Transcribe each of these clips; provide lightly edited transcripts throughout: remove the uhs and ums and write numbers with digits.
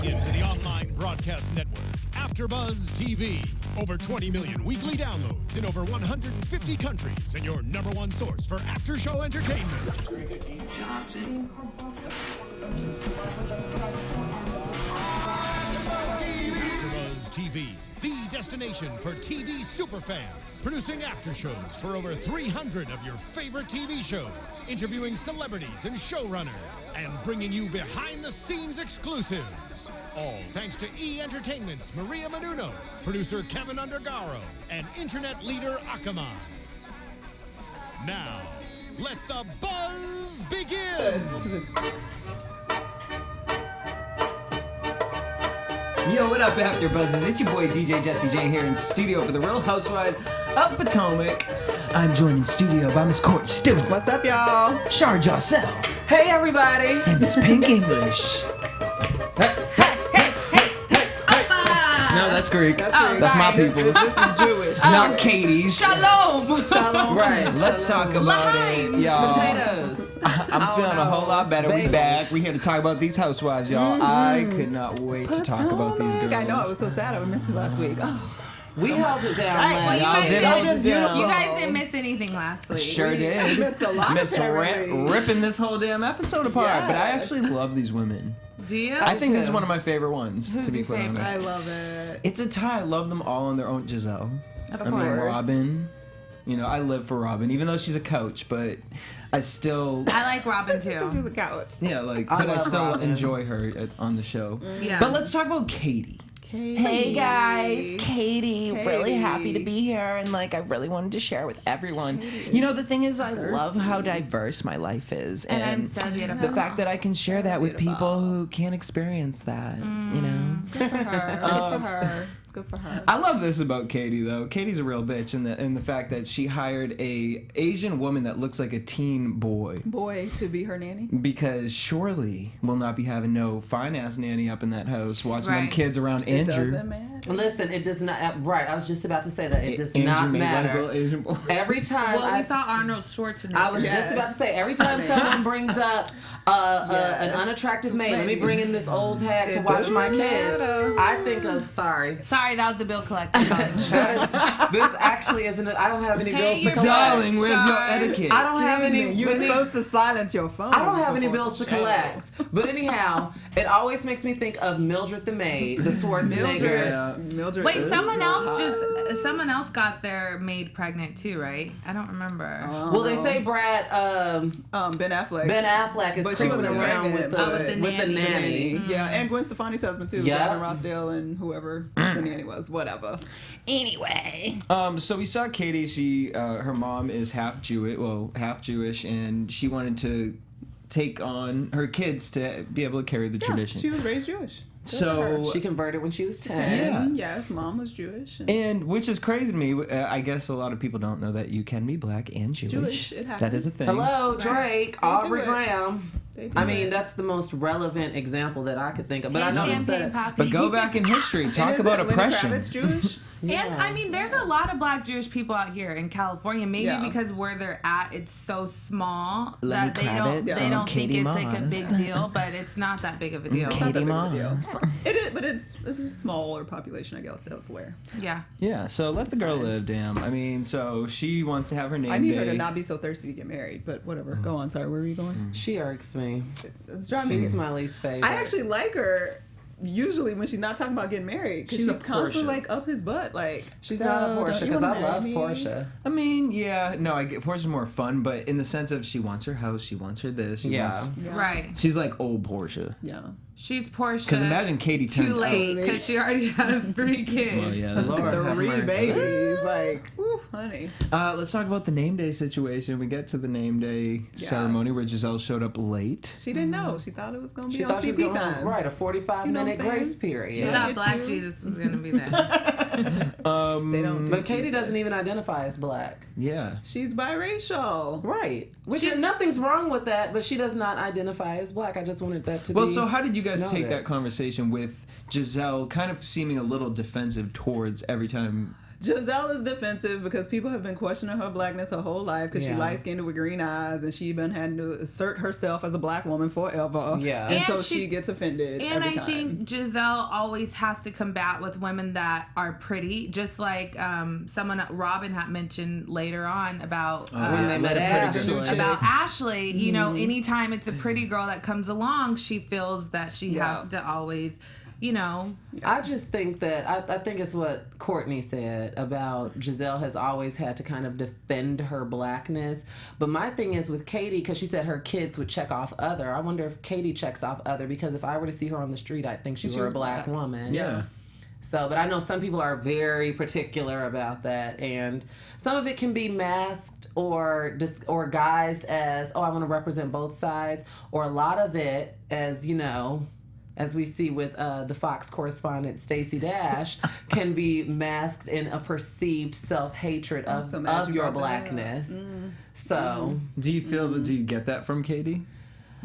Tuning in to the online broadcast network, AfterBuzz TV. Over 20 million weekly downloads in over 150 countries, and your number one source for after-show entertainment. AfterBuzz TV, the destination for TV superfans. Producing aftershows for over 300 of your favorite TV shows, interviewing celebrities and showrunners, and bringing you behind-the-scenes exclusives. All thanks to E! Entertainment's Maria Menounos, producer Kevin Undergaro, and internet leader Akamai. Now, let the buzz begin! Yo, what up, AfterBuzzers? It's your boy DJ Jesse J here in studio for the Real Housewives of Potomac. I'm joined in studio by Miss Courtney Stewart. What's up, y'all? Shar Jossell. Hey, everybody. And Miss Pink English. No, that's Greek. That's my people's. This is Jewish. Not Katie's. Shalom. Shalom. Right. Let's talk about it, y'all. Potatoes. I'm feeling a whole lot better. We back. We here to talk about these housewives, y'all. I could not wait to talk about these girls. I know, it was so sad. I missed it last week. Oh. We held it down. Well, Y'all did hold it down. You guys didn't miss anything last week. Sure did. I missed a lot. Missed ripping this whole damn episode apart. Yes. But I actually love these women. Do you? I think this is one of my favorite ones, Who's to be your quite favorite? honest. I love it. It's a tie. I love them all on their own. Giselle. Of I mean, course. Robin. You know, I live for Robin, even though she's a coach, but I still... I like Robin She's too. the couch. Yeah, like, I but I love still Robin. enjoy her on the show. Yeah. But let's talk about Katie. Hey guys, Katie. Really Katie. happy to be here, and like I really wanted to share with everyone. You know, the thing is, I love how diverse my life is, And I'm so beautiful. the fact that I can share that with people who can't experience that. You know, Good for her. Good for her. Good for her. I love this about Katie, though. Katie's a real bitch in the fact that she hired a Asian woman that looks like a teen boy. Boy to be her nanny. Because surely we'll not be having no fine-ass nanny up in that house watching them Right. kids around It Andrew. doesn't matter. Listen, it does not. Right, I was just about to say that. It does Andrew not made like a matter. little Asian boy. Every time Well, we saw Arnold Schwarzenegger. I was just about to say, every time someone brings up an unattractive maid, let me bring in this old hag to watch my kids, I think of, sorry, Sorry, that was the bill collector. this actually isn't it. I don't have any Hey, bills to you're collect. Darling, where's your Sorry. etiquette? I don't have any. You were supposed to silence your phone. I don't have any before bills to the show. collect. But anyhow, it always makes me think of Mildred the maid, the Schwarzenegger. Mildred. Mildred. Wait, is someone hot. else got their maid pregnant too, right? I don't remember. Well, they say Brad Ben Affleck. Ben Affleck is But she creeping wasn't around with pregnant, the, but with the nanny. Yeah, and Gwen Stefani's husband too. Yeah. Gavin Rossdale and whoever the nanny was. Whatever. anyway. So we saw Katie. She, her mom is half Jewish, and she wanted to take on her kids to be able to carry the tradition. She was raised Jewish. So She converted when she was 10. Yeah. Yes, mom was Jewish. and which is crazy to me. I guess a lot of people don't know that you can be black and Jewish. It happens. That is a thing. Hello, Drake, They do Aubrey it. Graham. They do I mean, it. that's the most relevant example that I could think of. But Hey, I noticed Champagne that. Poppy. But go back in history. And Talk is about it Lenny oppression. Kravitz Jewish? And I mean, there's a lot of black Jewish people out here in California. Maybe Yeah. because where they're at, it's so small Lenny that they don't Kravitz they and don't think Katie it's like a Moss. big deal. But it's not that big of a deal. Not that Katie big of a deal. Moss. It is, but it's a smaller population, I guess, elsewhere. Yeah. Yeah, so let the girl live, damn. I mean, so she wants to have her name I need day. her to not be so thirsty to get married, but whatever. Go on. Sorry, where were you going? She irks me. It's driving me. She's my least favorite. I actually like her. Usually when she's not talking about getting married, because She's she's a constantly Portia. like up his butt, like She's so, not a don't Portia you because wanna I marry love me? Portia. I mean, yeah, no, I get Portia's more fun, but in the sense of she wants her house, she wants her this, she Yeah. wants... Yeah. Right. She's like old Portia. Yeah. She's Portia. Because imagine Katie turned too late out. because she already has 3 kids. Well, yeah, that's Lord have 3 mercy. babies, like, ooh, honey. Let's talk about the name day situation. We get to the name day ceremony where Giselle showed up late. She didn't know. She thought it was gonna be She on thought she was CP going time. right a You know what 45-minute I'm grace saying? period. She Yeah. thought Get Black you. Jesus was gonna be there. They don't. Do But Katie Jesus. doesn't even identify as black. Yeah. She's biracial. Right. Which She's- nothing's wrong with that, but she does not identify as black. I just wanted that to Well, be. so how did you guys take noted. that conversation with Giselle kind of seeming a little defensive towards every time Giselle is defensive because people have been questioning her blackness her whole life because she light-skinned with green eyes and she's been having to assert herself as a black woman forever. Yeah. And so she gets offended And every I time. think Giselle always has to combat with women that are pretty, just like someone Robin had mentioned later on about when they met Ashley. About Ashley. You know, anytime it's a pretty girl that comes along, she feels that she has to always, you know. I just think that I think it's what Courtney said about Giselle has always had to kind of defend her blackness. But my thing is with Katie, because she said her kids would check off other. I wonder if Katie checks off other, because if I were to see her on the street, I'd think she were a black woman. Yeah. So, but I know some people are very particular about that, and some of it can be masked or guised as, oh, I want to represent both sides, or a lot of it, as you know, as we see with the Fox correspondent Stacey Dash, can be masked in a perceived self-hatred of your blackness. So, do you feel that? Do you get that from Katie?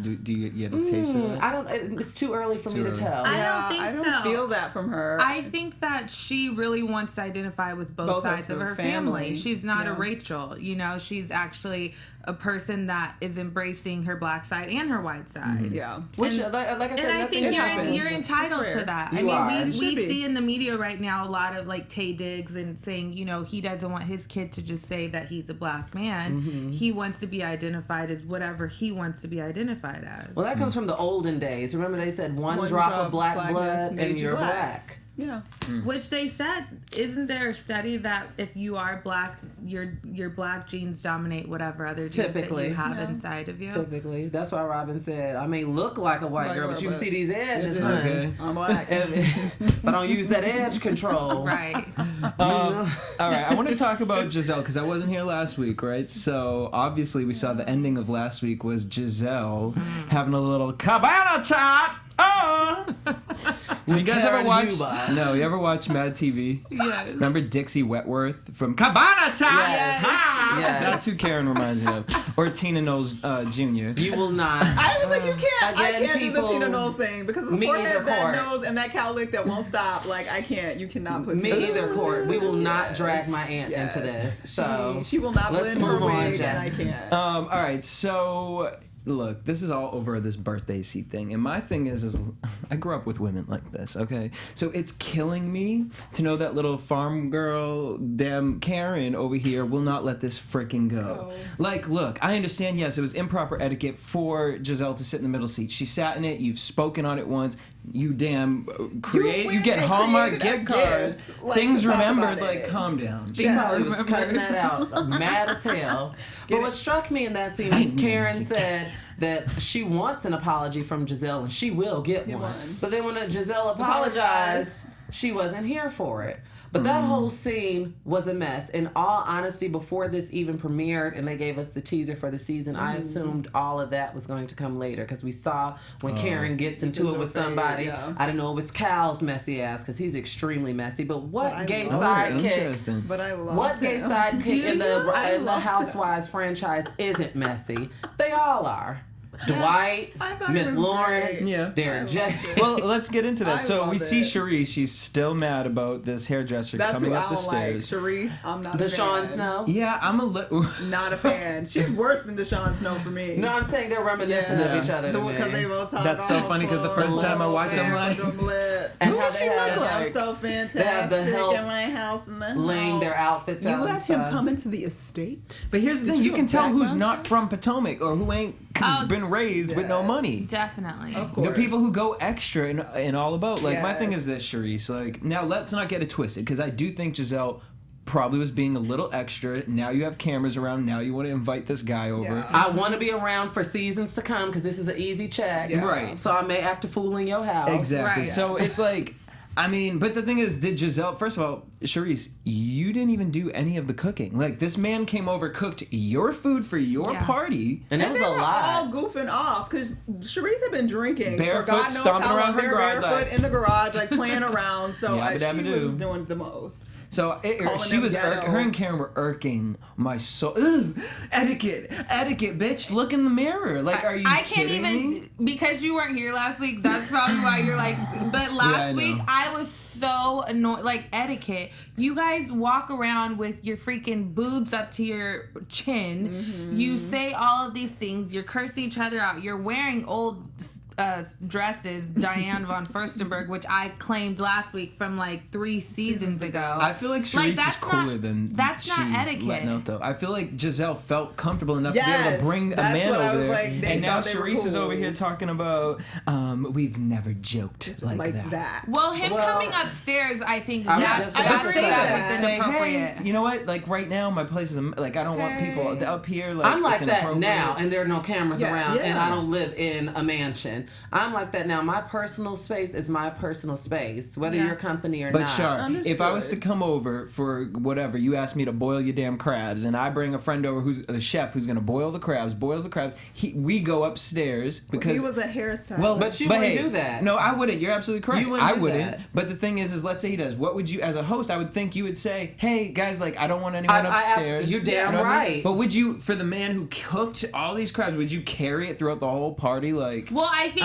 Do you get a taste of that? I don't. It's too early for me to tell. I don't think I don't feel that from her. I think that she really wants to identify with both sides of her family. She's not a Rachel. You know, she's actually a person that is embracing her black side and her white side. Yeah. Which, like I said, And I think happens. you're entitled to that. You are. I mean, we should be. see in the media right now a lot of like Tay Diggs and saying, you know, he doesn't want his kid to just say that he's a black man. He wants to be identified as whatever he wants to be identified as. Well, that comes from the olden days. Remember, they said one drop of black blood made and you you're black. black. Yeah. Which they said, isn't there a study that if you are black, your black genes dominate whatever other genes Typically. that you have inside of you? Typically. That's why Robin said, I may look like a white girl, but you see these edges, Edges. honey. Okay. I'm black. If I don't use that edge control. Right. All right, I want to talk about Giselle because I wasn't here last week, right? So obviously we saw the ending of last week was Giselle having a little cabana chat. Oh! So you guys ever Karen watch? Huber. No, you ever watch Mad TV? Yes. Remember Dixie Wentworth from Cabana Chat? Yes. Ah! Yes. That's who Karen reminds me of. Or Tina Knowles Jr. You will not. I was like, you can't. I Again, can't do the people- Tina Knowles thing because of the Me forehead, neither, that Court. nose, and that cowlick that won't stop. Like, I can't. You cannot put Me Tina either, Knowles. Court. We will not Yes. drag my aunt Yes. into this. So She will not let's blend her move on, wig, and I Jess. can't. All right, so look, this is all over this birthday seat thing, and my thing is I grew up with women like this, okay? So it's killing me to know that little farm girl, damn Karen over here will not let this freaking go. Like, look, I understand, yes, it was improper etiquette for Giselle to sit in the middle seat. She sat in it, you've spoken on it once, you damn you get and Hallmark created a gift cards, gift, like, things to talk remembered, about like, it. calm down. She probably was cutting that out, mad as hell. But what struck me in that scene is Karen said that she wants an apology from Giselle, and she will get one. But then when Giselle apologized, she wasn't here for it. But that whole scene was a mess. In all honesty, before this even premiered and they gave us the teaser for the season, I assumed all of that was going to come later because we saw when Karen gets into it with somebody. Yeah. I didn't know it was Cal's messy ass because he's extremely messy. But what I gay love sidekick? Interesting. But I love What gay him. sidekick in the I loved him. Housewives franchise isn't messy? They all are. Dwight, I thought Miss it was Lawrence, great. Yeah. Derek J. Well, let's get into that. I So love we see it. Cherise. She's still mad about this hairdresser That's coming who up I the don't like. stairs. Sharice, I'm not a Deshaun fan. Snow. Yeah, I'm a little. Not a fan. She's worse than Deshaun Snow for me. No, I'm saying they're reminiscent Yeah. of each other. To me. Because they both talk That's so funny 'cause the first time I watched them, like, and Who how does she they look have like? I'm so they have fantastic the help in my house in the laying house. their outfits You out. let and him stuff. come into the estate? But here's the Did thing: you do can a tell who's background not check? from Potomac or who ain't been raised with no Yes. money. Definitely. Of The course. people who go extra and all about. Like, my thing is Yes. this, Charisse. Like, now let's not get it twisted, because I do think Giselle probably was being a little extra. Now you have cameras around. Now you want to invite this guy over. Yeah. I want to be around for seasons to come because this is an easy check. Yeah. Right. So I may act a fool in your house. Exactly. Right. So it's like, I mean, but the thing is, did Giselle, first of all, Charisse, you didn't even do any of the cooking. Like, this man came over, cooked your food for your Yeah. party. And it And was they a were lot. all goofing off because Sharice had been drinking Barefoot, for God knows stomping how around long. her They were garage, barefoot like- in the garage, like playing around. So she Yabba-dabba-doo. was doing the most. So her and Karen were irking my soul. Ugh, etiquette, bitch. Look in the mirror. Like, are you I can't kidding even me? because you weren't here last week. That's probably why you're like. But last week I was so annoyed. Like, etiquette. You guys walk around with your freaking boobs up to your chin. Mm-hmm. You say all of these things. You're cursing each other out. You're wearing old dresses, Diane von Furstenberg, which I claimed last week from like 3 seasons ago. I feel like Charisse is cooler than that's she's not etiquette. letting out, though. I feel like Giselle felt comfortable enough to be able to bring a man over there, and now Charisse is over here talking about we've never joked like that. Well, coming upstairs, I think that's hey, you know what? Like right now, my place is like I don't want people up here. Like I'm like that now, and there are no cameras around, and I don't live in a mansion. I'm like that now. My personal space is my personal space, whether you're company or not. But Shar, if I was to come over for whatever, you asked me to boil your damn crabs, and I bring a friend over who's the chef who's going to boils the crabs, we go upstairs because... he was a hairstylist. Well, but you wouldn't do that. No, I wouldn't. You're absolutely correct. I wouldn't. That. But the thing is let's say he does. What would you, as a host, I would think you would say, hey, guys, like, I don't want anyone upstairs. You're damn right. I mean? But would you, for the man who cooked all these crabs, would you carry it throughout the whole party? Like... Well, I think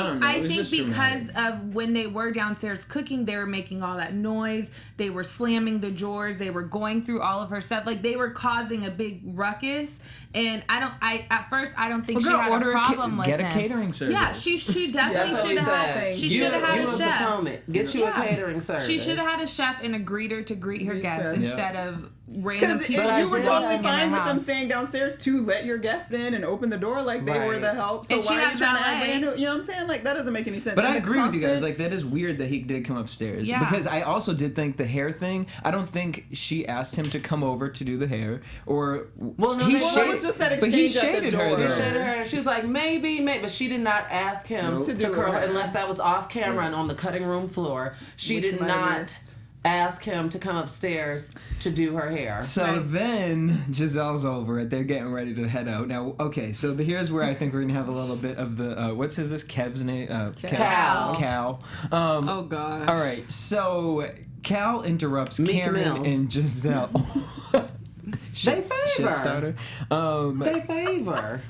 because of when they were downstairs cooking, they were making all that noise. They were slamming the drawers. They were going through all of her stuff. Like, they were causing a big ruckus. And at first I don't think she had a problem with get him. a catering service. Yeah, she definitely should have. She should have had a chef. Potomac. Get you a catering service. She should have had a chef and a greeter to greet her guests instead of random people. Because you were totally fine with them staying downstairs to let your guests in and open the door like they were the help. So why are you trying to add random? You know what I'm saying? Like, that doesn't make any sense. But I agree with you guys. Like, that is weird that he did come upstairs. Yeah. Because I also did think the hair thing, I don't think she asked him to come over to do the hair. Or... Well, no, it was just that exchange. But he shaded her He there. shaded her. She was like, maybe. But she did not ask him to curl unless that was off camera and on the cutting room floor. She did not ask him to come upstairs to do her hair. So then Giselle's over it. They're getting ready to head out. Now, okay, so here's where I think we're going to have a little bit of the, what's this? Kev's name? Cal. Oh, gosh. All right, so Cal interrupts Karen and Giselle. They favor. They favor.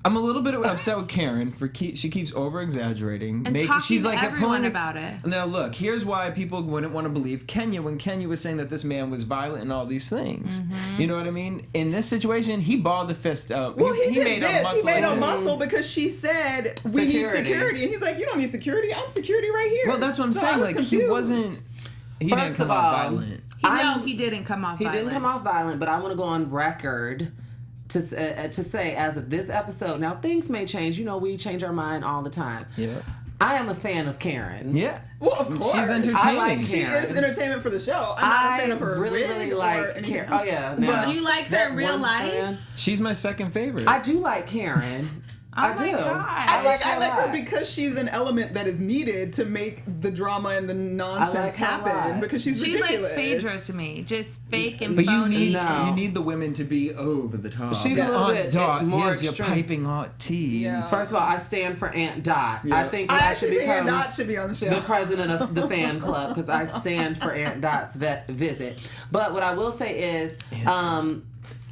I'm a little bit upset with Karen for she keeps over exaggerating. And talking she's like to everyone about it. Now look, here's why people wouldn't want to believe Kenya when Kenya was saying that this man was violent and all these things. Mm-hmm. You know what I mean? In this situation, he balled the fist up. Well, he made a muscle because she said we need security, and he's like, you don't need security. I'm security right here. Well, that's what I'm saying. Like confused. He wasn't. He First didn't come off violent. He didn't come off violent. He didn't come off violent, but I want to go on record to say, as of this episode, now things may change. You know, we change our mind all the time. Yeah. I am a fan of Karen's. Yeah. Well, of course. She's entertaining. I like Karen. She is entertainment for the show. I'm not a fan of her. Really like Karen. Oh, yeah. But do you like her in real life? She's my second favorite. I do like Karen. I do. God. I like her because she's an element that is needed to make the drama and the nonsense happen. Because she's ridiculous. Like Phaedra to me, just fake and but phony. You need the women to be over the top. She's a little bit more Here's extreme. your piping hot tea. Yeah. First of all, I stand for Aunt Dot. Yeah. I think I should become Aunt Dot should be on the show. The president of the fan club because I stand for Aunt Dot's visit. But what I will say is,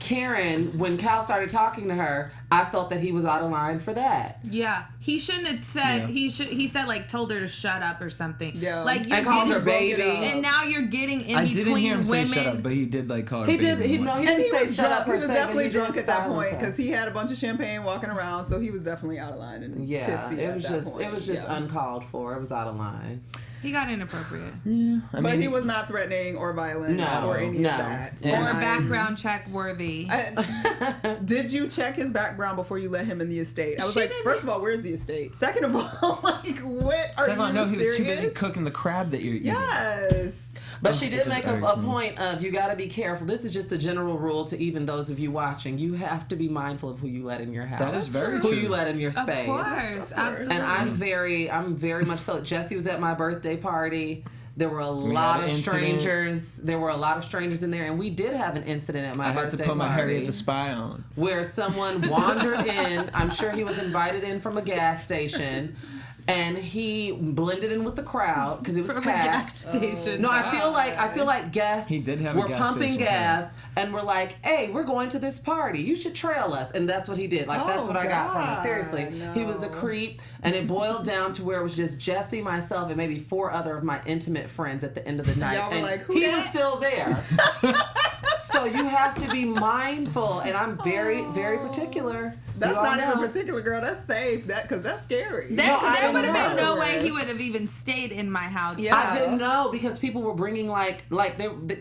Karen, when Cal started talking to her, I felt that he was out of line for that. Yeah, he shouldn't have said. He said like told her to shut up or something. Yeah, like and called her baby. And now you're getting in between didn't hear him women. say shut up, but he did like call her. He baby. did. He didn't say shut up. He was definitely drunk at that point because he had a bunch of champagne walking around, so he was definitely out of line and tipsy. It was just uncalled for. It was out of line. He got inappropriate. Yeah, but he was not threatening or violent or any of that. Or background check worthy. Did you check his background before you let him in the estate? I was like, first of all, where's the estate? Second of all, like, what are you no, he was serious? too busy cooking the crab that you're eating. Yes. But she did make a point of, you got to be careful. This is just a general rule to even those of you watching. You have to be mindful of who you let in your house. That is very true. Who you let in your space. Of course, absolutely. And I'm very much so. Jesse was at my birthday party. There were a lot of strangers. There were a lot of strangers in there, and we did have an incident at my birthday party. I had to put my Harriet the Spy on. Where someone wandered in. I'm sure he was invited in from a gas station. and he blended in with the crowd because it was From a packed. gas station. No, I feel like guests He did have a were gas pumping station gas and were like, "Hey, we're going to this party. You should trail us." And that's what he did. Like that's what I got from it. Seriously, he was a creep, and it boiled down to where it was just Jesse, myself, and maybe 4 other of my intimate friends at the end of the night. Y'all were And like, "Who he dat?" was still there. So you have to be mindful, and I'm very, very particular. That's You all not even know. particular, girl. That's safe. Because that's scary. There I would have know. been no way he would have even stayed in my house. Yeah. I didn't know because people were bringing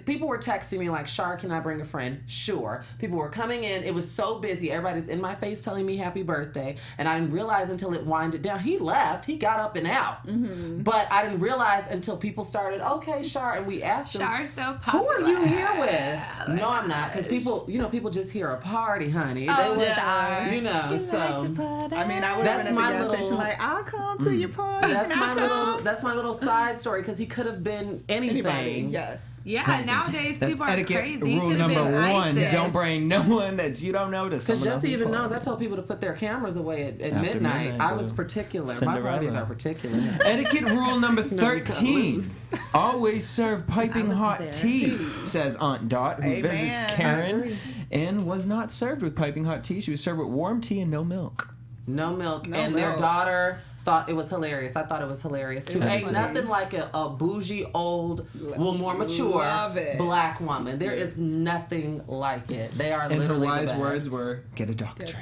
people were texting me like, "Shar, can I bring a friend?" Sure. People were coming in. It was so busy. Everybody's in my face telling me happy birthday, and I didn't realize until it winded down. He left. He got up and out. Mm-hmm. But I didn't realize until people started, "Okay, Shar," and we asked him, Shar's so "Who popular. are you here with?" No, I'm not, because people just hear a party, honey. Oh, They Shar. you know, so. I mean, I would have That's been at my the gas little- station like, I'll come to your party. That's my little side story because he could have been anything. Anybody, yes. Yeah, nowadays That's people are etiquette crazy. He rule could've number been 1. ISIS. Don't bring no one that you don't know to Because someone Jesse else's even knows. party. I told people to put their cameras away at After midnight. midnight, I was boo. particular. My Cinderella. parties are particular. Etiquette rule number cut 13. loose. Always serve piping hot there. tea, says Aunt Dot, who Amen. visits I Karen agree. and was not served with piping hot tea. She was served with warm tea and no milk. No milk. No and their milk. daughter thought it was hilarious. I thought it was hilarious too. That's Ain't funny. nothing like a bougie, old, more mature Love it. black woman. There is nothing like it. They are And her literally wise the best. words were, get a doctorate.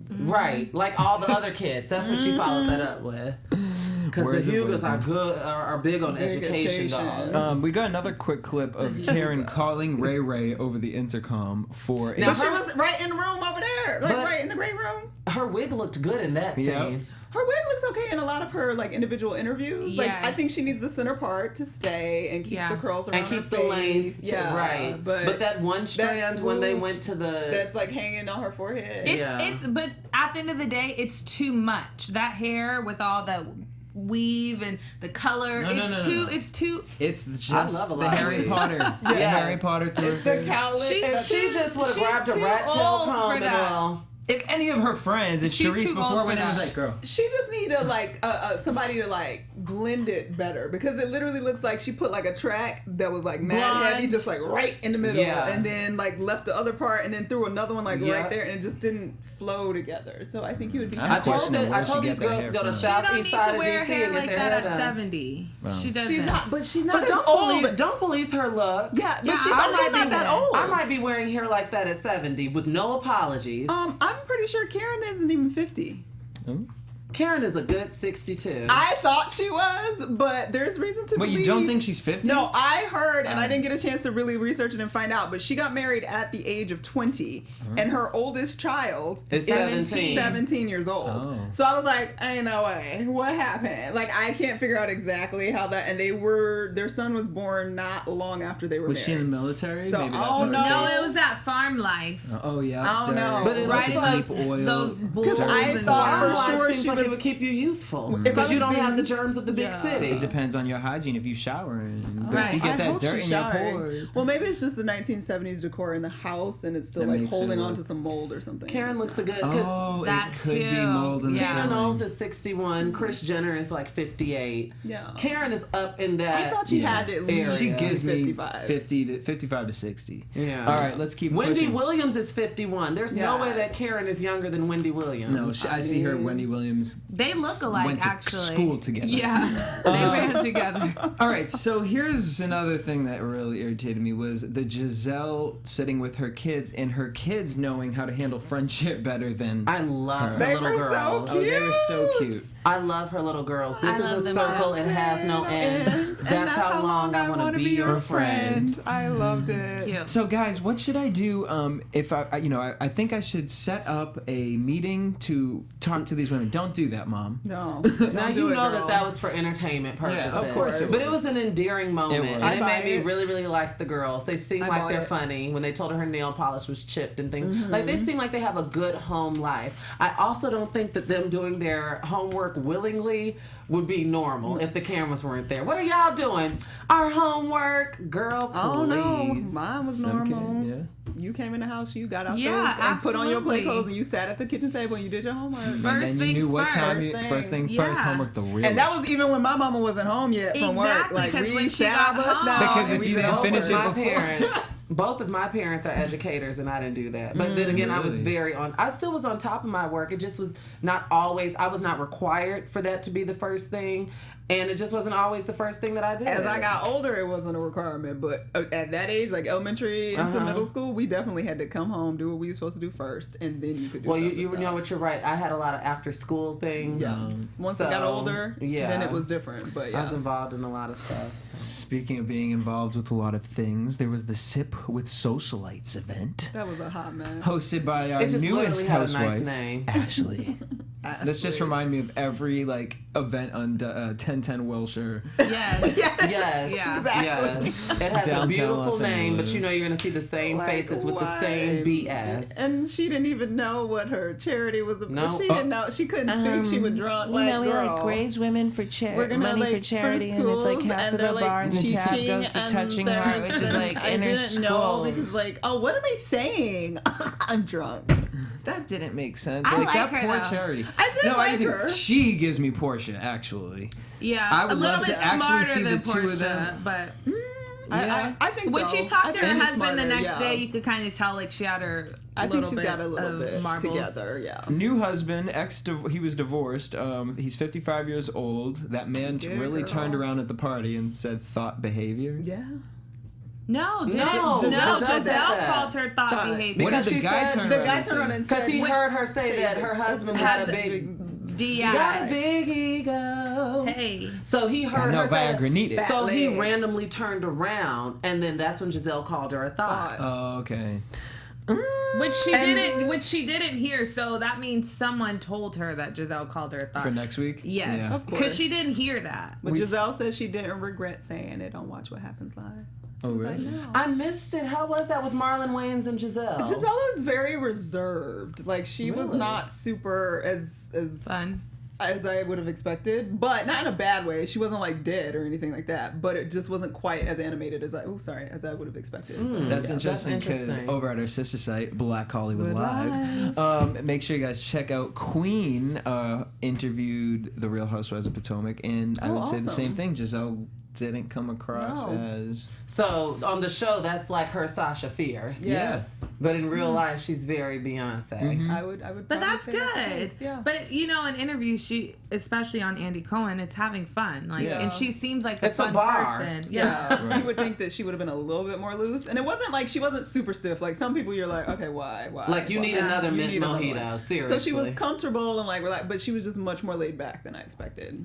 Right, like all the other kids. That's what she followed that up with. Because the Words of Hugos wisdom. are good, are big on Big education, education. dog. We got another quick clip of Karen calling Ray Ray over the intercom for a... Now, But she was right in the room over there. Like, But- right in the great room. Her wig looked good in that Yep. scene. Her wig looks okay in a lot of her like individual interviews. Like Yes. I think she needs the center part to stay and keep Yeah. the curls around And keep her the face. length, Yeah, but that one strand when they swoop went to the that's like hanging on her forehead. But at the end of the day, it's too much. That hair with all the weave and the color, No, no, it's no, too. no. It's too. It's love just a the lot of Harry wig. Potter. The Yes. Harry Potter through her It's the face. cowlick. If she just would have she's grabbed a too rat tail old comb for and that. well, If any of her friends, if She's Charisse too before old went for in was that. like, girl. She just need to like somebody to like blend it better because it literally looks like she put like a track that was like mad Blonde. heavy, just like right in the middle, Yeah. and then like left the other part, and then threw another one like Yeah. right there, and it just didn't flow together. So I think you would be. I'm I told questioning where she these get that girls hair to go to from. She don't southeast need side to of wear DC hair and get like their that hair at done. 70. She doesn't. She's not, but she's not But as old. don't police her look. Yeah, but Yeah, she's I also might not be that one. old. I might be wearing hair like that at 70 with no apologies. I'm pretty sure Karen isn't even 50. Karen is a good 62. I thought she was, but there's reason to But believe. you don't think she's 50? No, I heard, and I didn't get a chance to really research it and find out, but she got married at the age of 20, and her oldest child Is 17. 17 years old. Oh. So I was like, ain't no way. What happened? Like, I can't figure out exactly how that, and their son was born not long after they were Was married. she in the military? So, Maybe that's oh, how no, No, face- it was that farm life. Oh, yeah. I don't know. But it Right, lots of those- deep oil. those bulls Because I and thought farm for life. sure seems she like was- it would keep you youthful If I because you was don't have being- the germs of the big Yeah. city. It depends on your hygiene if you shower. But Right. if you get I that hope dirt she in your showered. pores. Well, maybe it's just the 1970s decor in the house, and it's still That like makes it holding look- on to some mold or something. Karen It's looks not. a good because Oh, That it could be too. mold in the Yeah. Karen ceiling. Knowles is 61. Kris Jenner is like 58. Yeah. Karen is up in that. I thought she had to at least She area. gives me 55. 55 to 60. Yeah. All right, let's keep Wendy pushing. Williams is 51. There's no way Yes. that Karen is younger than Wendy Williams. No, I see her, Wendy Williams. They look alike, Went to actually. school together. Yeah, they ran together. All right, so here's another thing that really irritated me was the Giselle sitting with her kids and her kids knowing how to handle friendship better than I love her They little were so girls. Oh, they were so cute. I love her little girls. This I love is a them circle. too. It has no end. And That's how long I want to be your friend. I loved it. Cute. So guys, what should I do if I think I should set up a meeting to talk to these women. Don't do that, Mom. No. Now you know that was for entertainment purposes. of course it But it was an endearing moment. It was. And it I made buy me it. really, really like the girls. They seem I like bought they're it. funny when they told her nail polish was chipped and things. Like they seem like they have a good home life. I also don't think that them doing their homework willingly would be normal if the cameras weren't there. What are y'all doing? Our homework, girl. Please. Oh no, mine was Some normal. kid, yeah. You came in the house, you got out Yeah, and put on your play absolutely. clothes, and you sat at the kitchen table and you did your homework. And First then you things knew what time. first. First thing Yeah. first. Homework the realest. And that was even when my mama wasn't home yet from work. Exactly, Like 'cause we when she sat got us home- down Because and if we you did didn't finish homework. it My before. parents, both of my parents are educators, and I didn't do that. But then again, I was Really? I still was on top of my work. It just was not always, I was not required for that to be the first thing. And it just wasn't always the first thing that I did. As I got older, it wasn't a requirement, but at that age, like elementary into middle school, we definitely had to come home, do what we were supposed to do first, and then you could do Well, something you know stuff. what, you're right. I had a lot of after school things. Yeah. Once I got older, then it was different. But I was yeah. involved in a lot of stuff. So. Speaking of being involved with a lot of things, there was the Sip with Socialites event, That was a hot mess. hosted by our It just newest literally had a nice housewife, name. Ashley. This just reminded me of every like event on 1010 Wilshire. Yes. Yes. Yeah. Yes. It has Downtown a beautiful Los name, but Angeles. you know you're going to see the same Like, faces with the same why? BS. And she didn't even know what her charity was about. No. She didn't know. She couldn't speak. She was drunk. You Like, know, we girl, like raise women for we're charity, gonna, money like, for charity, and it's like schools, half and of they're, the like, bar and the tab teaching, goes to and Touching they're- Heart, which is like I inner didn't know because schools. like, oh, what am I saying? I'm drunk. That didn't make sense. I like that her, poor though. charity. I did like think her. She gives me Portia, actually. Yeah. I would a little love bit to actually smarter see the than two Portia, of them. But I think when so. she talked I to think her she's husband the smarter, next yeah. day, you could kind of tell like she had her. I think she's bit got a little of bit marbles. together. Yeah. New husband, he was divorced. He's 55 years old. That man Get it, really girl. turned around at the party and said thought behavior. Yeah. No, did No, no, Giselle Giselle said that. called her thought Thought. behavior. What did Because the she guy said- turn The around guy and turned around say? and Because said, he heard her say that her husband had a big DI. got a big ego. Hey. So he heard No her say Viagra needed. Fat So he leg. randomly turned around, and then that's when Giselle called her a thought. Oh, okay. Which she didn't hear, so that means someone told her that Giselle called her a thought. For next week? Yes. Yeah. Of course. Because she didn't hear that. But We Giselle says she didn't regret saying it on Watch What Happens Live. Oh, Like, really? no. I missed it. How was that with Marlon Wayans and Giselle? Giselle is very reserved. Like she was Really? not super as Fun. as I would have expected, but not in a bad way. She wasn't like dead or anything like that, but it just wasn't quite as animated as I would have expected. That's Yeah, interesting because interesting. over at our sister site, Black Hollywood Live. Live, make sure you guys check out Queen interviewed the Real Housewives of Potomac, and I Oh, would say the awesome. same thing. Giselle didn't come across No. as So on the show, that's like her Sasha Fierce. Yes, But in real life, she's very Beyonce. I would. But probably that's say good. Yeah. But in interviews, she, especially on Andy Cohen, it's having fun. Like, Yeah. and she seems like a It's a fun bar. person. Yeah, Right. you would think that she would have been a little bit more loose, and it wasn't like she wasn't super stiff. Like some people, you're like, okay, why? Like you Why? need another You mint need another mojito. one. Seriously. So she was comfortable and like relaxed, but she was just much more laid back than I expected.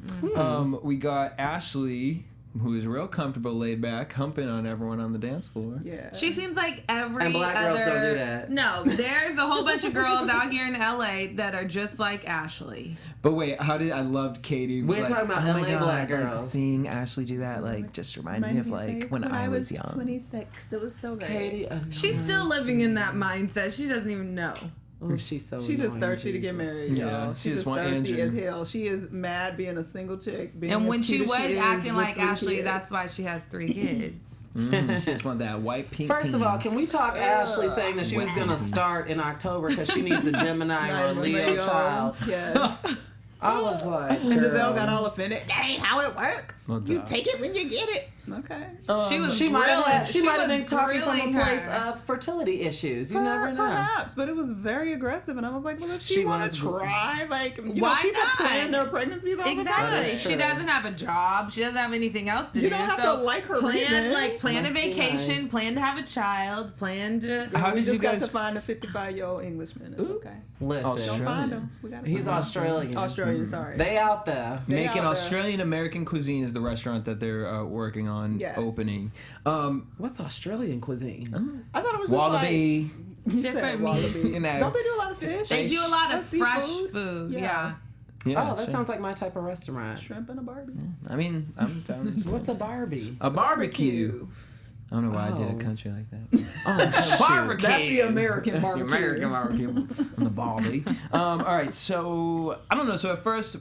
we got Ashley, who is real comfortable, laid back, humping on everyone on the dance floor. Yeah, She seems like every And black other. girls don't do that. No, there's a whole bunch of girls out here in LA that are just like Ashley. But wait, I loved Katie. We're talking about oh my LA God, black like, girls. seeing Ashley do that, like, just reminded me of like when I was young. 26. It was so good. Katie. She's still living in that mindset. She doesn't even know. Oh, she's so She just annoying, thirsty to get Jesus. married, y'all. Yeah, She she just just want thirsty Andrew. as hell. She is mad being a single chick. Being And as when she cute as was is acting with like 3 Ashley, kids. that's why she has 3 kids. She just want that white pink. First of all, can we talk Ashley saying that she was Wow. going to start in October because she needs a Gemini or a Leo child? Yes. I was like, And Giselle girl. got all offended. That ain't how it work. Well, You duh. take it when you get it. Okay. She was She might grilling- have she might have was been talking from a grilling place her. of fertility issues. You never know. Perhaps, but it was very aggressive, and I was like, well, if she, She want was- to try, like, you Why know, people not? plan their pregnancies all the time. Exactly. That is She true. doesn't have a job. She doesn't have anything else to You do. don't have so to like her plan, reason. plan a Must be vacation, nice. plan to have a child, plan to. How we did just you got guys? to find a 55-year-old Englishman. It's okay. Listen, Don't Australian. find him. We got he's Australian. Australian, sorry. They out there. They Making out there. Australian American cuisine is the restaurant that they're working on Yes. opening. What's Australian cuisine? I thought it was just Wallaby. like... You Different said wallaby. meats. You know. Don't they do a lot of fish? They do a lot of Or fresh seafood? food. Yeah. Yeah. Yeah, Oh, that sure. sounds like my type of restaurant. Shrimp and a Barbie. I mean, I'm down. What's a Barbie? A barbecue. I don't know why I did Oh. a country like that. Oh, Barbecue. That's the American That's the barbecue. American barbecue on the Barbie. All right, so I don't know. So at first,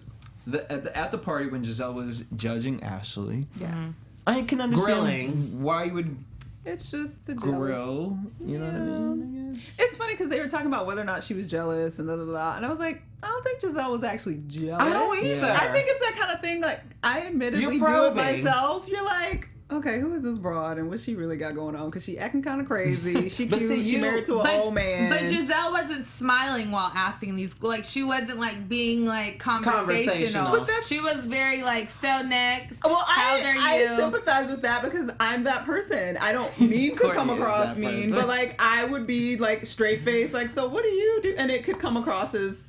at the party when Giselle was judging Ashley. Yes. I can understand Grilling. why you would It's just the grill. You know what I mean? I guess. It's funny because they were talking about whether or not she was jealous and and I was like, I don't think Giselle was actually jealous. I don't either. I think it's that kind of thing. Like, I admittedly You're do it probing. myself. You're like, okay, who is this broad and what she really got going on? Because she acting kind of crazy. She But cute. see, She married to an old man. But Giselle wasn't smiling while asking these. Like, she wasn't like being like conversational. But that's- She was very like, so next. Well, how old are I you? sympathize with that because I'm that person. I don't mean to come Courtney is across that mean, person. but like I would be like straight face, like, so what do you do? And it could come across as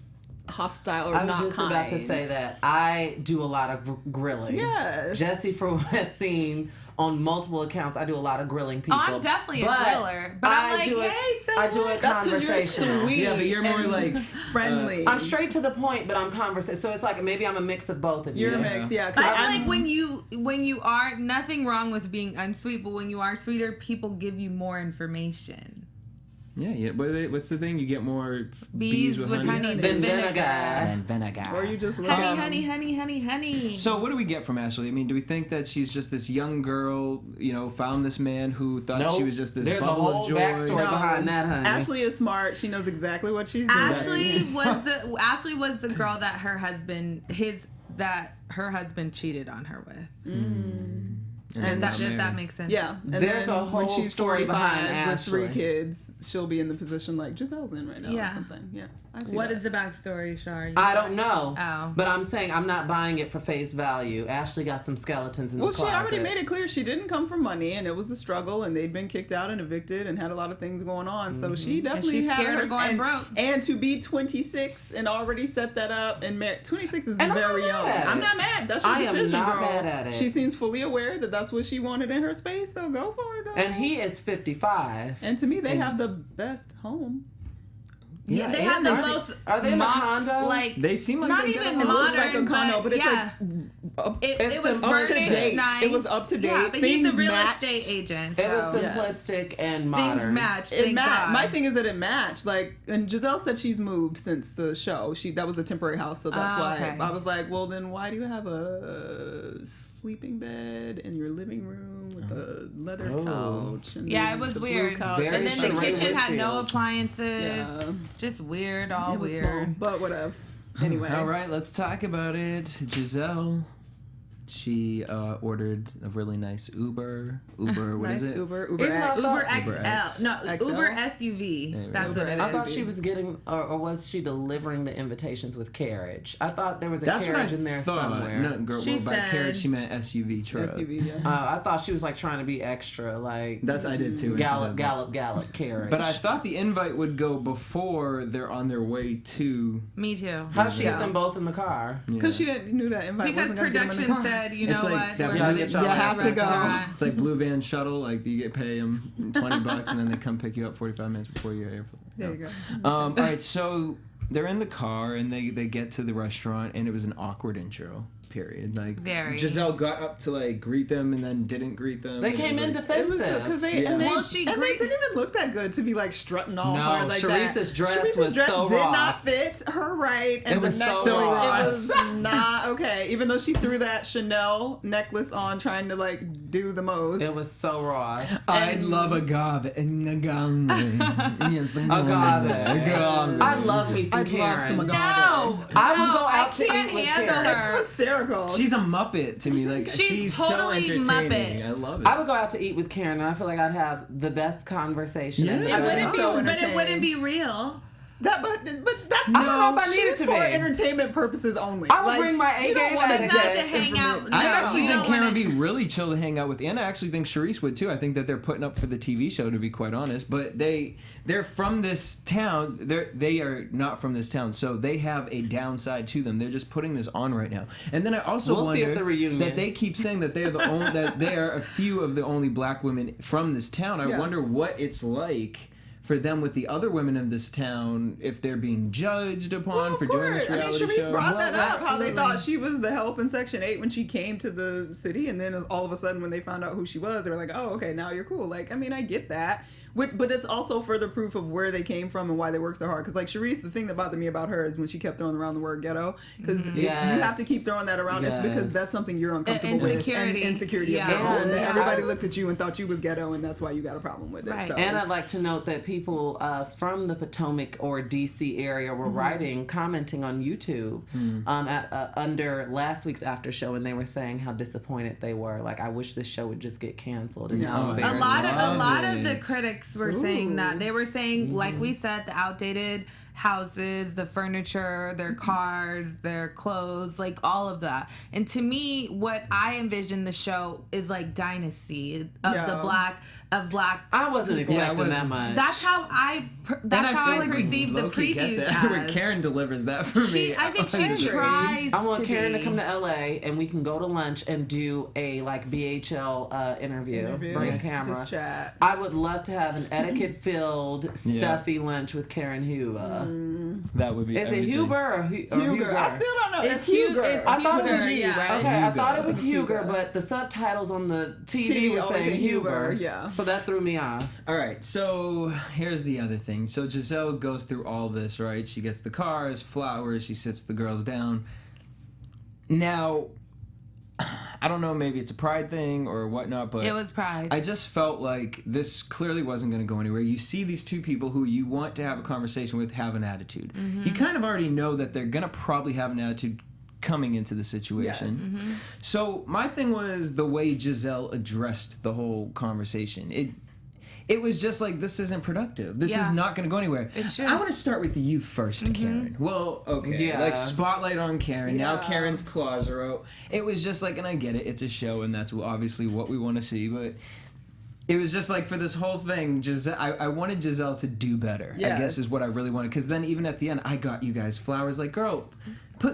hostile or I was not just kind. about to say that I do a lot of grilling. Yes. Jesse has seen on multiple accounts. I do a lot of grilling people. Oh, I'm definitely a griller, but I'm like, hey, so I do what? it That's 'cause you're conversational. sweet. Yeah, but you're more and like friendly. I'm straight to the point, but I'm conversational. So it's like maybe I'm a mix of both of you. You're a mix, yeah. 'Cause I feel I'm- like when you are nothing wrong with being unsweet, but when you are sweeter, people give you more information. Yeah. What's the thing? You get more Bees with honey Than than vinegar. vinegar. and vinegar. or you just look Honey, at honey, honey, honey, honey. So what do we get from Ashley? I mean, do we think that she's just this young girl, found this man who thought Nope. she was just this There's a bubble whole of joy? backstory behind that, honey. Ashley is smart. She knows exactly what she's doing. Ashley was the girl that her husband cheated on her with. And That makes sense. Yeah, and There's then a when whole she's story 45 behind with 3 Ashley. kids, she'll be in the position like Giselle's in right now Yeah. or something. Yeah, I see What that. is the backstory, Shar? I don't know. Oh. But I'm saying I'm not buying it for face value. Ashley got some skeletons in Well, the she closet. already made it clear she didn't come from money, and it was a struggle, and they'd been kicked out and evicted, and had a lot of things going on. So she definitely she's had scared her of going and, broke. And to be 26 and already set that up and 26 is And I'm very not young. mad at I'm it. not mad. That's your I am decision, not girl. mad at it. She seems fully aware that that's what she wanted in her space. So go for it, girl. And he is 55. And to me, they have the best home. Yeah, they have and the they se- most. Are they in a condo? Like They seem like not they even get It along. looks like a modern, condo, but it's yeah. It It's was up to furnished date. nice. It was up to date. Yeah, but he's a Things real matched. estate agent. It was so simplistic and modern. things matched. It Thank matched. God. My thing is that it matched. Like, and Giselle said she's moved since the show. That was a temporary house, so that's why okay. I was like, well, then why do you have a sleeping bed in your living room with a leather couch? And Yeah, it was the blue weird. couch? Very And then the Sheree kitchen had no Whitfield. appliances. Yeah. Just weird, all It was weird. small, but whatever. Anyway, All right, let's talk about it. Giselle, she ordered a really nice Uber. What nice is it? Uber Even X. though- Uber Uber XL. X. No, XL? Uber SUV. Yeah, That's Uber what it I is. thought she was getting, or was she delivering the invitations with carriage? I thought there was a carriage in there somewhere. No, girl, She by said- carriage she meant SUV truck. SUV, yeah. I thought she was like trying to be extra, like I did too. when she gallop, said that. gallop, gallop carriage. But I thought the invite would go before they're on their way to. Me too. how did she Yeah. get them both in the car? Because she knew that invite Because wasn't gonna get them in the production car. said, you know It's like what? that we're blue- gonna You get have you to a go. restaurant. It's like Blue Van Shuttle. Like you get pay them $20 and then they come pick you up 45 minutes before your airport. There you go. All right, so they're in the car and they get to the restaurant and it was an awkward intro. Period. Like Very. Giselle got up to like greet them and then didn't greet them. They It came was in like, It was defensive. because they, Yeah. and they, Well, she and they great- didn't even look that good to be like strutting all No, hard like Sharice's that. dress Sharice's was dress so did not Ross. fit her right, and It was the neck- so It Ross. was not okay. Even though she threw that Chanel necklace on, trying to like do the most. It was so Ross. I love agave and agave. Yes, Agave. I love me some I'd love Karen. some agave. No, I would no, go out to can't eat with handle Karen. her. It's hysterical. She's a Muppet to me. Like She's so totally entertaining. Muppet. I love it. I would go out to eat with Karen, and I feel like I'd have the best conversation. Yeah. And It Yeah. wouldn't be, So but it entertaining. wouldn't be real. that, but that's I don't know if I need it she's to for be. entertainment purposes only. I would bring my you don't A-game wanna attitude. get Not to hang out. information. I No, actually you think don't Karen would wanna- be really chill to hang out with, and I actually think Sharice would too. I think that they're putting up for the TV show, to be quite honest. But they're from this town. They are not from this town, so they have a downside to them. They're just putting this on right now. And then I also We'll see wonder at the reunion. that they keep saying that they're the only that they are a few of the only black women from this town. I Yeah. wonder what it's like for them with the other women in this town, if they're being judged upon Well, of for doing this course. reality Sharice show. brought that up, how they absolutely. thought she was the help in Section 8 when she came to the city, and then all of a sudden when they found out who she was, they were like, oh, okay, now you're cool. Like, I mean, I get that. But it's also further proof of where they came from and why they work so hard. Because like Charisse, the thing that bothered me about her is when she kept throwing around the word ghetto. Because if you have to keep throwing that around, it's because that's something you're uncomfortable with. And insecurity. And everybody looked at you and thought you was ghetto, and that's why you got a problem with it. Right. So. And I'd like to note that people from the Potomac or DC area were commenting on YouTube under last week's after show, and they were saying how disappointed they were. Like, I wish this show would just get canceled. And a lot of the critics were saying that. They were saying, like we said, the outdated houses, the furniture, their cars, their clothes, like all of that. And to me, what I envision the show is like Dynasty of the black. I wasn't expecting that much. That's how I perceive the previews as. When Karen delivers that for me. I think she tries. I want Karen to come to LA and we can go to lunch and do a like BHL interview. Bring a camera. Just chat. I would love to have an etiquette-filled, stuffy lunch with Karen Huber. That would be. Is it Huber or Huger? I still don't know. It's Huger. I thought it was G, right? Okay, Huger. I thought it was Huger, but the subtitles on the TV were saying Huber. Yeah. So that threw me off. All right, so here's the other thing. So Giselle goes through all this, right? She gets the cars, flowers, she sits the girls down. Now, I don't know, maybe it's a pride thing or whatnot, but it was pride. I just felt like this clearly wasn't going to go anywhere. You see these two people who you want to have a conversation with have an attitude. You kind of already know that they're going to probably have an attitude coming into the situation. Yes. So my thing was the way Giselle addressed the whole conversation. It was just like, this isn't productive. This is not going to go anywhere. I want to start with you first, Karen. Well, okay. Yeah. Like, spotlight on Karen. Now Karen's claws are out. It was just like, and I get it, it's a show, and that's obviously what we want to see, but it was just like, for this whole thing, I wanted Giselle to do better, I guess is what I really wanted. Because then even at the end, I got you guys flowers. Like, girl,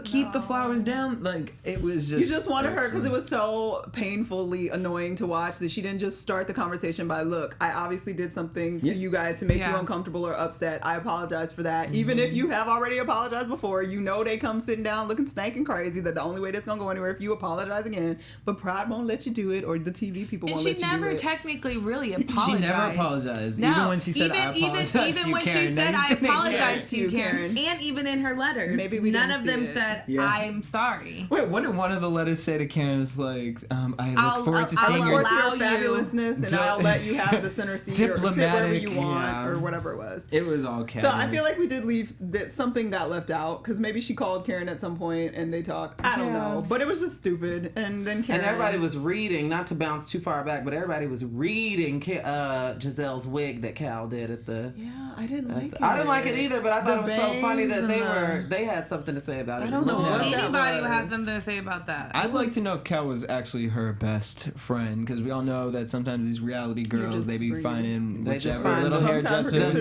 keep the flowers down. Like, it was just... You just wanted her because it was so painfully annoying to watch that she didn't just start the conversation by, look, I obviously did something to you guys to make you uncomfortable or upset. I apologize for that. Even if you have already apologized before, you know they come sitting down looking stank and crazy, that the only way that's going to go anywhere if you apologize again. But pride won't let you do it, or the TV people won't let you do it. And she never technically really apologized. She never apologized. No. Even when she said, I apologize to you, Even when Karen, she said, I apologize to you, Karen. Karen. And even in her letters, Maybe we none didn't of them see it. said, I'm sorry. Wait, what did one of the letters say to Karen? It's like, I look forward to seeing your... I'll your fabulousness, and I'll let you have the center seat or sit wherever you want, or whatever it was. It was all Karen. So I feel like we did leave that something got left out, because maybe she called Karen at some point and they talked. I don't know, but it was just stupid. And then Karen... And everybody was reading, not to bounce too far back, but everybody was reading Giselle's wig that Cal did at the... Yeah, I didn't like it. I didn't like it either, but I thought it was so funny that bangs they had something to say about it. I don't know what that Anybody would was. have something to say about that. I'd like to know if Cal was actually her best friend, because we all know that sometimes these reality girls, they be finding whichever little hairdresser the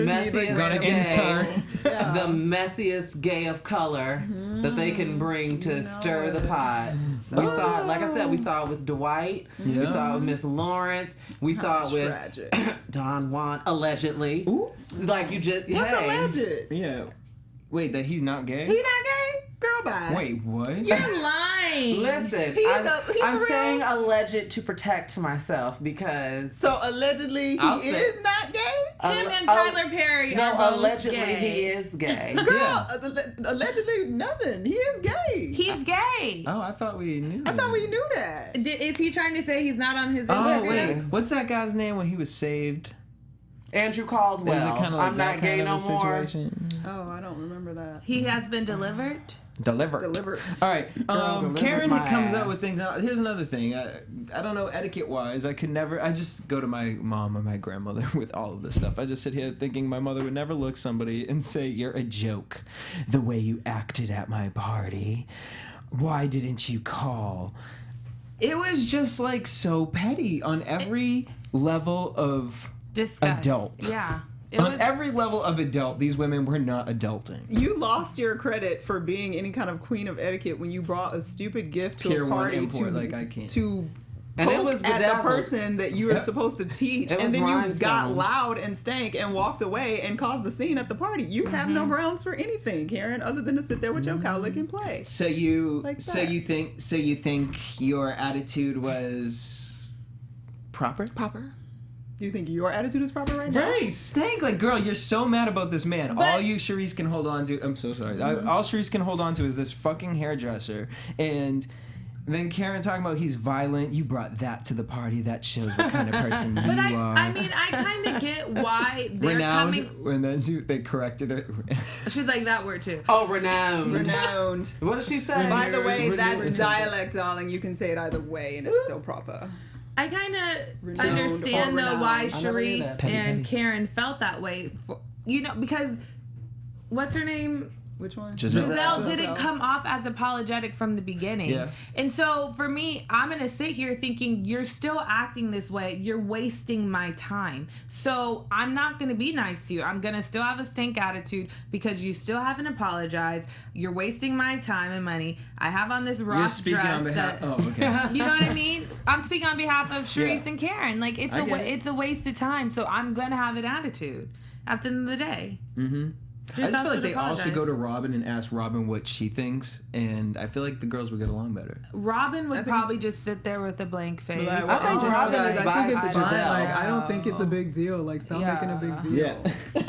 messiest gay of color that they can bring to stir the pot. We saw it, like I said, we saw it with Dwight. We saw it with Miss Lawrence. We saw it with Don Juan, allegedly. Ooh. Like you just What's alleged? Yeah. Wait, that he's not gay? He not gay? Girl, bye. Wait, what? You're lying. Listen, I'm saying alleged to protect myself because... So allegedly he is not gay? Him and Tyler Perry are both allegedly gay. He is gay. Girl, allegedly nothing. He is gay. He's gay. Oh, I thought we knew I thought we knew that. Is he trying to say he's not on his Oh, list? wait. What's that guy's name when he was saved? Andrew Caldwell. Is it kind of like I'm that not gay kind no of a more. situation? Oh, I don't remember that. He has been delivered. Delivered. All right. Karen comes up with things. Here's another thing. I don't know, etiquette-wise, I just go to my mom or my grandmother with all of this stuff. I just sit here thinking my mother would never look somebody and say, you're a joke. The way you acted at my party. Why didn't you call? It was just like so petty on every level of Disgust. adult. Yeah. On every level of adult, these women were not adulting. You lost your credit for being any kind of queen of etiquette when you brought a stupid gift to a party to and it was at the person that you were supposed to teach, and then you got loud and stank and walked away and caused a scene at the party. You have no grounds for anything, Karen, other than to sit there with your cowlick and play. So you think your attitude was proper? Proper. Do you think your attitude is proper right now? Right, stank. Like, girl, you're so mad about this man. But- all you, Charisse, can hold on to... I'm so sorry. All Charisse can hold on to is this fucking hairdresser. And then Karen talking about he's violent. You brought that to the party. That shows what kind of person you But are. I mean, I kind of get why they're Renowned. coming. And then they corrected it. She's like that word too. Oh, renowned. Renowned. What did she say? By the way, Renewed. that's dialect, darling. You can say it either way, and it's still proper. I kind of Renowned understand or though renowned. why I never knew Charisse that. and Karen felt that way. Because what's her name? Which one? Giselle didn't come off as apologetic from the beginning. Yeah. And so for me, I'm going to sit here thinking you're still acting this way. You're wasting my time. So I'm not going to be nice to you. I'm going to still have a stink attitude because you still haven't apologized. You're wasting my time and money. I have on this You're Ross speaking dress on behalf... that... Oh, okay. You know what I mean? I'm speaking on behalf of Charisse Yeah. and Karen. Like, I get it. it's a waste of time. So I'm going to have an attitude at the end of the day. Mm-hmm. I just feel like they all should go to apologize. Robin and ask Robin what she thinks, and I feel like the girls would get along better. Robin would think- probably just sit there with a blank face. Like, I think oh, Robin guys, is I biased think it's to fine. Giselle. Like, I don't think it's a big deal. Like, stop Yeah. making a big deal. Yeah.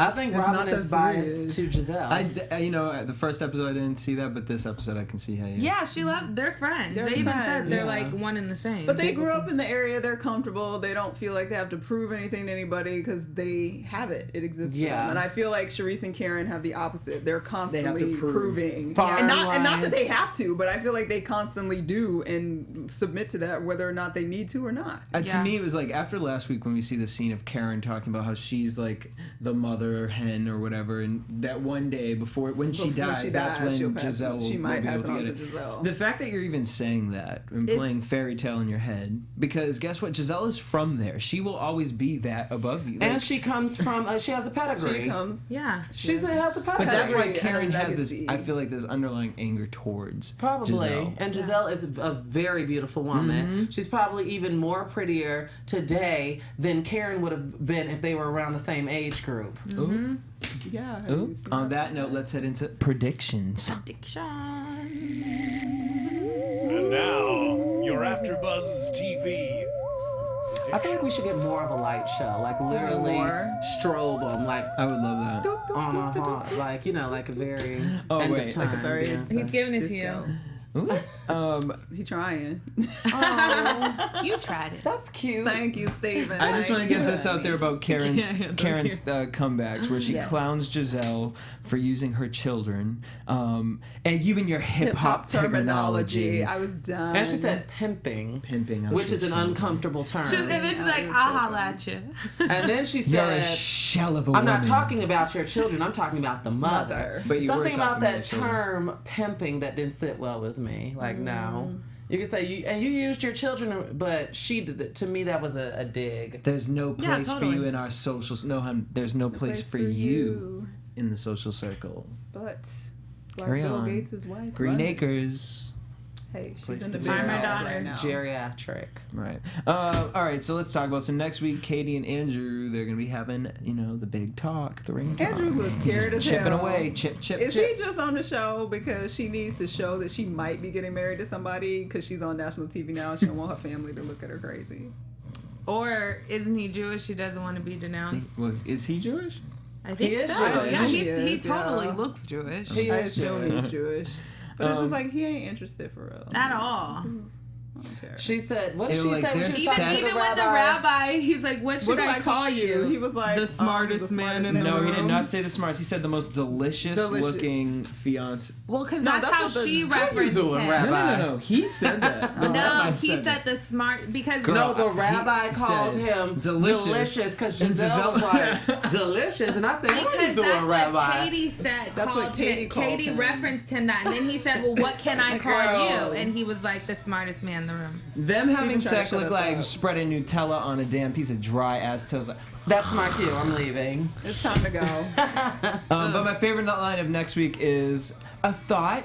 I think It's Robin not is that biased serious. to Giselle. You know, the first episode I didn't see that, but this episode I can see how. Yeah, she loved. They're friends. They're they even said friends. they're Yeah. like one and the same. But they grew up in the area. They're comfortable. They don't feel like they have to prove anything to anybody because they have it. It exists for Yeah. them. And I feel like Charisse and Karen have the opposite. They're constantly prove. proving. Farm And not that life. they have to, but I feel like they constantly do and submit to that whether or not they need to or not. To Yeah. me, it was like after last week when we see the scene of Karen talking about how she's like the mother hen or whatever, and that one day when she Before dies, she that's dies, she'll when pass- Giselle she will might be able pass to it on get to it. Giselle. The fact that you're even saying that and Is- playing fairy tale in your head, because guess what? Giselle is from there. She will always be that above you. Like, And she comes from, she has a pedigree. She comes. yeah. She has a pedigree. but that's why pedigree Karen and a has this. legacy. I feel like this underlying anger towards Probably. Giselle. And Giselle is a very beautiful woman. She's probably even more prettier today than Karen would have been if they were around the same age group. Ooh. Yeah. Ooh. On that note, let's head into predictions. And now, your AfterBuzz TV. I feel like we should get more of a light show, like literally More? strobe them, like I would love that. on a haunt, like like a very Oh, end wait. of time. Like a very- dancer. He's giving it to Disco. you. Ooh. He trying. You tried it. That's cute. Thank you, Steven. I just want to Thank get you, this out honey. there about Karen's Yeah, comebacks, where she Yes. clowns Giselle for using her children, and you and your hip hop terminology. I was done. And she said pimping, Pimping on which your is an children. uncomfortable term. And then she's like, I'll holla at you. And then she You're a said, shell of a I'm woman. not talking about your children, I'm talking about the mother. But you were Something about talking about that your children. term pimping that didn't sit well with me. Like, no. You can say, you used your children, but she did it. To me, that was a dig. There's no Yeah, place for totally. you in our socials. No, hun, there's no place for you in the social circle. But Carry Bill on. Gates' wife. Green runs. Acres. Hey, she's Place in to the be. big I'm her house daughter. right now. Geriatric. Right. All right, so let's talk about. So next week, Katie and Andrew, they're going to be having, the big talk, the ring talk. Andrew looks scared as chipping hell. away. Chip, chip, Is chip. he just on the show because she needs to show that she might be getting married to somebody because she's on national TV now? She don't want her family to look at her crazy. Or isn't he Jewish? He doesn't want to be denounced. Well, is he Jewish? I think is so. Jewish. Yeah, He he is, totally yeah. looks Jewish. He I is assume Jewish. he's Jewish. But it's just like, he ain't interested for real. At all. I don't care. She said, what did Ew, she like, say when there's she was sex- talking Even to with the rabbi, he's like, what should What do I call you? He was like, the smartest man in the No, room. he did not say the smartest. He said the most delicious looking fiance. Well, because No, that's that's how what the- she How you referenced doing, him. Rabbi? No. He said that. The No, rabbi he said that. the smart because Girl, No, the he rabbi called said him delicious. because And Giselle was Giselle- like, delicious. And I said, what are you because doing, that's rabbi? what Katie said. That's what called Katie him. called Katie him. referenced him that, and then he said, "Well, what can I Like, call girl. you?" And he was like, "The smartest man in the room." Them having tried to sex shut look us like up. spreading Nutella on a damn piece of dry ass toast. That's my cue. I'm leaving. It's time to go. But my favorite line of next week is a thought.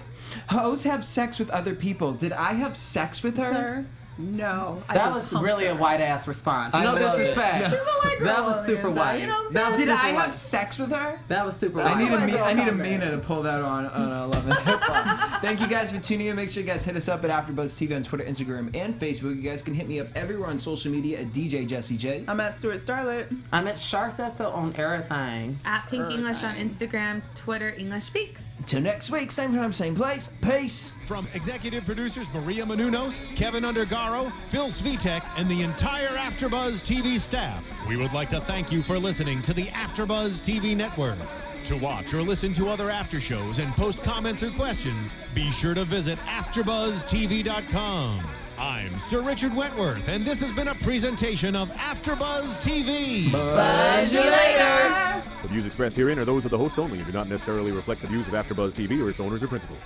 Hoes have sex with other people. Did I have sex with her? Sir? No. I That just was humped really a her. white ass response. I No love it. disrespect. No. She's a white girl That was on the super inside, white. you know what I'm That was saying? Did super I have white. sex with her? That was super I white. need White girl a comment. Mina to pull that on a 11 hip hop. Thank you guys for tuning in. Make sure you guys hit us up at AfterBuzz TV on Twitter, Instagram, and Facebook. You guys can hit me up everywhere on social media at DJ Jesse J. I'm at Stuart Starlet. I'm at Shar Jossell on everything. At Pink English on Instagram, Twitter, English Speaks. Till next week, same time, same place. Peace. From executive producers Maria Menounos, Kevin Undergaro, Phil Svitek, and the entire AfterBuzz TV staff, we would like to thank you for listening to the AfterBuzz TV network. To watch or listen to other after shows and post comments or questions, be sure to visit AfterBuzzTV.com. I'm Sir Richard Wentworth, and this has been a presentation of AfterBuzz TV. Buzz you later. The views expressed herein are those of the hosts only and do not necessarily reflect the views of AfterBuzz TV or its owners or principals.